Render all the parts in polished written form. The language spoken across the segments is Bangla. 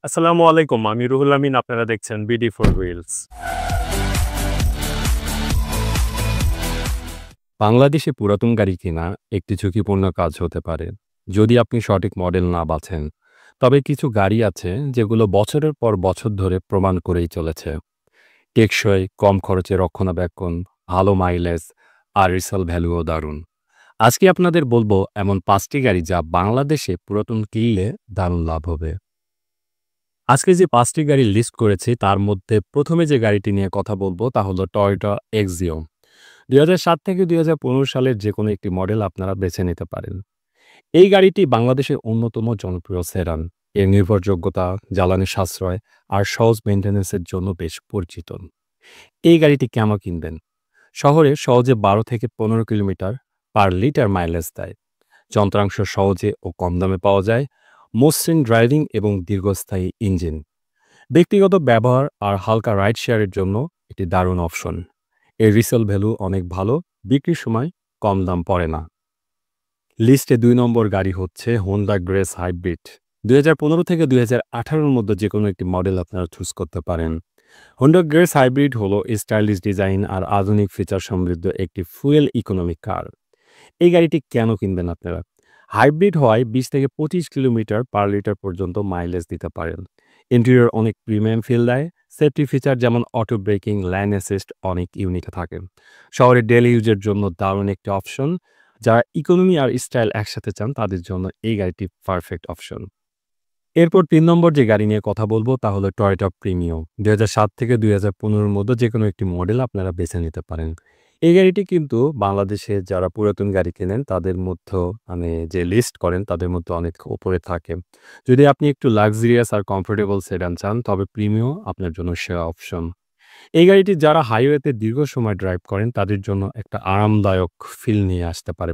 আসসালামু আলাইকুম। আমি রুহুল আমিন। আপনারা দেখছেন বিডি ফর হুইলস। বাংলাদেশে পুরাতন গাড়ি কেনা একটি ঝুঁকিপূর্ণ কাজ হতে পারে যদি আপনি সঠিক মডেল না বাছেন। তবে কিছু গাড়ি আছে যেগুলো বছরের পর বছর ধরে প্রমাণ করেই চলেছে। টেকসই, কম খরচে রক্ষণাবেক্ষণ, ভালো মাইলেজ আর রিসেল ভ্যালুও দারুণ। আজকে আপনাদের বলবো এমন 5টি গাড়ি যা বাংলাদেশে পুরাতন কিনলে দারুণ লাভ হবে। আজকে যে 5টি গাড়ি লিস্ট করেছি তার মধ্যে প্রথমে যে গাড়িটি নিয়ে কথা বলবো তা হলো টয়োটা এক্সিও। ২০০৭ থেকে ২০১৫ সালের যে কোনো একটি মডেল আপনারা বেছে নিতে পারেন। এই গাড়িটি বাংলাদেশের অন্যতম জনপ্রিয় সেডান। এর নির্ভরযোগ্যতা, জ্বালানি সাশ্রয় আর সহজ মেইনটেন্যান্সের জন্য বেশ পরিচিত। এই গাড়িটি কেন কিনবেন? শহরে সহজে ১২ থেকে ১৫ কিলোমিটার পার লিটার মাইলেজ দেয়। যন্ত্রাংশ সহজে ও কম দামে পাওয়া যায়। মসৃণ ড্রাইভিং এবং দীর্ঘস্থায়ী ইঞ্জিন। ব্যক্তিগত ব্যবহার আর হালকা রাইড শেয়ারের জন্য একটি দারুণ অপশন। এর রিসেল ভ্যালু অনেক ভালো, বিক্রির সময় কম দাম পড়ে না। লিস্টে ২ নম্বর গাড়ি হচ্ছে হোন্ডা গ্রেস হাইব্রিড। ২০১৫ থেকে ২০১৮-র মধ্যে যে কোনো একটি মডেল আপনারা চুজ করতে পারেন। হোন্ডা গ্রেস হাইব্রিড হলো স্টাইলিশ ডিজাইন আর আধুনিক ফিচার সমৃদ্ধ একটি ফুয়েল ইকোনমিক কার। এই গাড়িটি কেন কিনবেন আপনারা? হাইব্রিড হওয়ায় ২০ থেকে ২৫ কিলোমিটার পার লিটার পর্যন্ত মাইলেজ দিতে পারেন। ইন্টেরিয়র অনেক প্রিমিয়াম ফিল দেয়। সেফটি ফিচার যেমন অটো ব্রেকিং, ল্যান অ্যাসিস্ট অনেক ইউনিক থাকে। শহরে ডেইলি ইউজের জন্য দারুণ একটি অপশন। যারা ইকোনমি আর স্টাইল একসাথে চান তাদের জন্য এই গাড়িটি পারফেক্ট অপশন। এরপর ৩ নম্বর যে গাড়ি নিয়ে কথা বলবো তা হলো টয়োটা প্রিমিও। ২০০৭ থেকে ২০১৫-র মধ্যে যে কোনো একটি মডেল আপনারা বেছে নিতে পারেন। এই গাড়িটি কিন্তু বাংলাদেশে যারা পুরাতন গাড়ি কেনেন তাদের মধ্যেও যে লিস্ট করেন তাদের মধ্যে অনেক উপরে থাকে। যদি আপনি একটু লাক্সারিয়াস আর কমফোর্টেবল সেডান চান তবে প্রিমিও আপনার জন্য সেরা অপশন। এই গাড়িটি যারা হাইওয়েতে দীর্ঘ সময় ড্রাইভ করেন তাদের জন্য একটা আরামদায়ক ফিল নিয়ে আসতে পারে।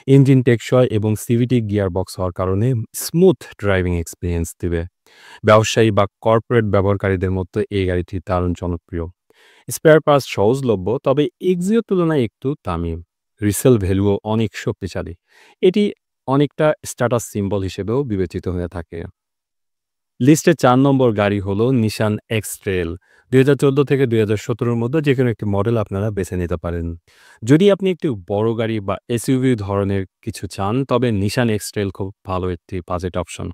ইঞ্জিন টেকসই এবং সিভিটি গিয়ার বক্স হওয়ার কারণে স্মুথ ড্রাইভিং এক্সপিরিয়েন্স দিবে। ব্যবসায়ী বা কর্পোরেট ব্যবহারকারীদের মধ্যে এই গাড়িটি দারুণ জনপ্রিয়। স্পেয়ার পার্টস সহজলভ্য, তবে এক্সিওর তুলনায় একটু দামি। রিসেল ভ্যালুও অনেক শক্তিশালী। এটি অনেকটা স্ট্যাটাস সিম্বল হিসেবেও বিবেচিত হয়ে থাকে। লিস্টে ৪ নম্বর গাড়ি হলো নিশান এক্স-ট্রেল। ২০১৪ থেকে ২০১৭-র মধ্যে যেকোনো একটি মডেল আপনারা বেছে নিতে পারেন। যদি আপনি একটু বড় গাড়ি বা এসইউভি ধরনের কিছু চান তবে নিশান এক্স-ট্রেল খুব ভালো একটি বাজেট অপশন।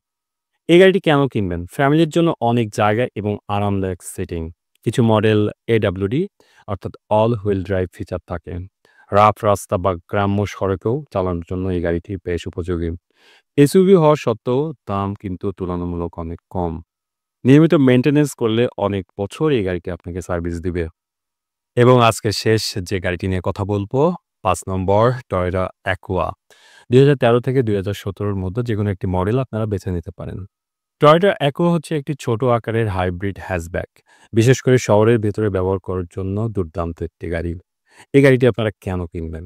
এই গাড়িটি কেন কিনবেন? ফ্যামিলির জন্য অনেক জায়গা এবং আরামদায়ক সিটিং। কিছু মডেল এডাব্লিউডি অর্থাৎ অল হুইল ড্রাইভ ফিচার থাকে। রাফ রাস্তা বা গ্রাম্য সড়কেও চালানোর জন্য এই গাড়িটি বেশ উপযোগী। এসইউভি হওয়া সত্ত্বেও দাম কিন্তু তুলনামূলক অনেক কম। নিয়মিত মেইনটেন্যান্স করলে অনেক বছর এই গাড়িটি আপনাকে সার্ভিস দিবে। এবং আজকে শেষ যে গাড়িটি নিয়ে কথা বলবো ৫ নম্বর টয়োটা অ্যাকুয়া। ২০১৩ থেকে ২০১৭-র মধ্যে যেকোনো একটি মডেল আপনারা বেছে নিতে পারেন। টয়োটা অ্যাকুয়া হচ্ছে একটি ছোট আকারের হাইব্রিড হ্যাচব্যাক। বিশেষ করে শহরের ভেতরে ব্যবহার করার জন্য দুর্দান্ত একটি গাড়ি। এই গাড়িটি আপনারা কেন কিনবেন?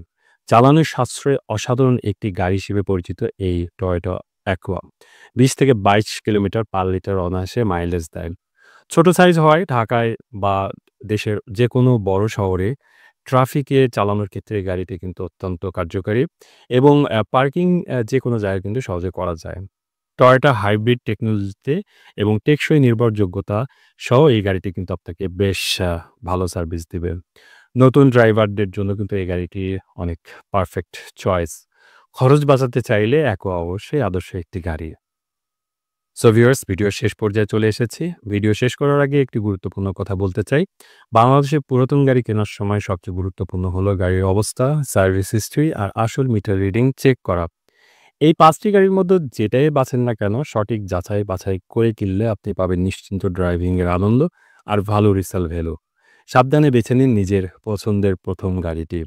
চালানোর সাশ্রয়ে অসাধারণ একটি গাড়ি হিসেবে পরিচিত এই টয়োটা অ্যাকুয়া। ২০ থেকে ২২ কিলোমিটার পার লিটার অনায়াসে মাইলেজ দেয়। ছোট সাইজ হওয়ায় ঢাকায় বা দেশের যেকোনো বড় শহরে ট্রাফিকে চালানোর ক্ষেত্রে এই গাড়িটি কিন্তু অত্যন্ত কার্যকারী এবং পার্কিং যেকোনো জায়গায় কিন্তু সহজে করা যায়। টয়োটা হাইব্রিড টেকনোলজিতে এবং টেকসই নির্ভরযোগ্যতা সহ এই গাড়িটি কিন্তু আপনাকে বেশ ভালো সার্ভিস দিবে। নতুন ড্রাইভারদের জন্য কিন্তু এই গাড়িটি অনেক পারফেক্ট চয়েস। খরচ বাঁচাতে চাইলে অ্যাকোয়া অবশ্যই আদর্শ একটি গাড়ি। সো ভিউয়ার্স, ভিডিওর শেষ পর্যায়ে চলে এসেছি। ভিডিও শেষ করার আগে একটি গুরুত্বপূর্ণ কথা বলতে চাই। বাংলাদেশে পুরাতন গাড়ি কেনার সময় সবচেয়ে গুরুত্বপূর্ণ হলো গাড়ির অবস্থা, সার্ভিস হিস্ট্রি আর আসল মিটার রিডিং চেক করা। এই ৫টি গাড়ির মধ্যে যেটাই বাছেন না কেন সঠিক যাচাই বাছাই করে কিনলে আপনি পাবেন নিশ্চিন্ত ড্রাইভিং এর আনন্দ আর ভালো রিসেল ভ্যালু। সাবধানে বেছে নিন নিজের পছন্দের প্রথম গাড়িটি।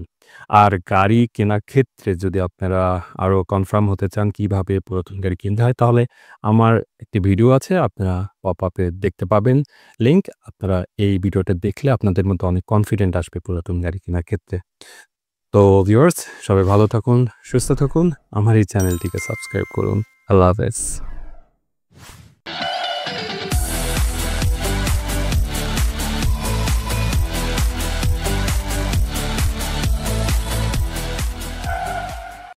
আর গাড়ি কেনার ক্ষেত্রে যদি আপনারা আরো কনফার্ম হতে চান কিভাবে পুরাতন গাড়ি কিনতে হয় তাহলে আমার একটি ভিডিও আছে, আপনারা পপ-আপে দেখতে পাবেন লিংক। আপনারা এই ভিডিওটা দেখলে আপনাদের মধ্যে অনেক কনফিডেন্ট আসবে পুরাতন গাড়ি কেনার ক্ষেত্রে। তো ভিউয়ার্স, সবাই ভালো থাকুন, সুস্থ থাকুন। আমার এই চ্যানেলটিকে সাবস্ক্রাইব করুন। আল্লাহ হাফেজ।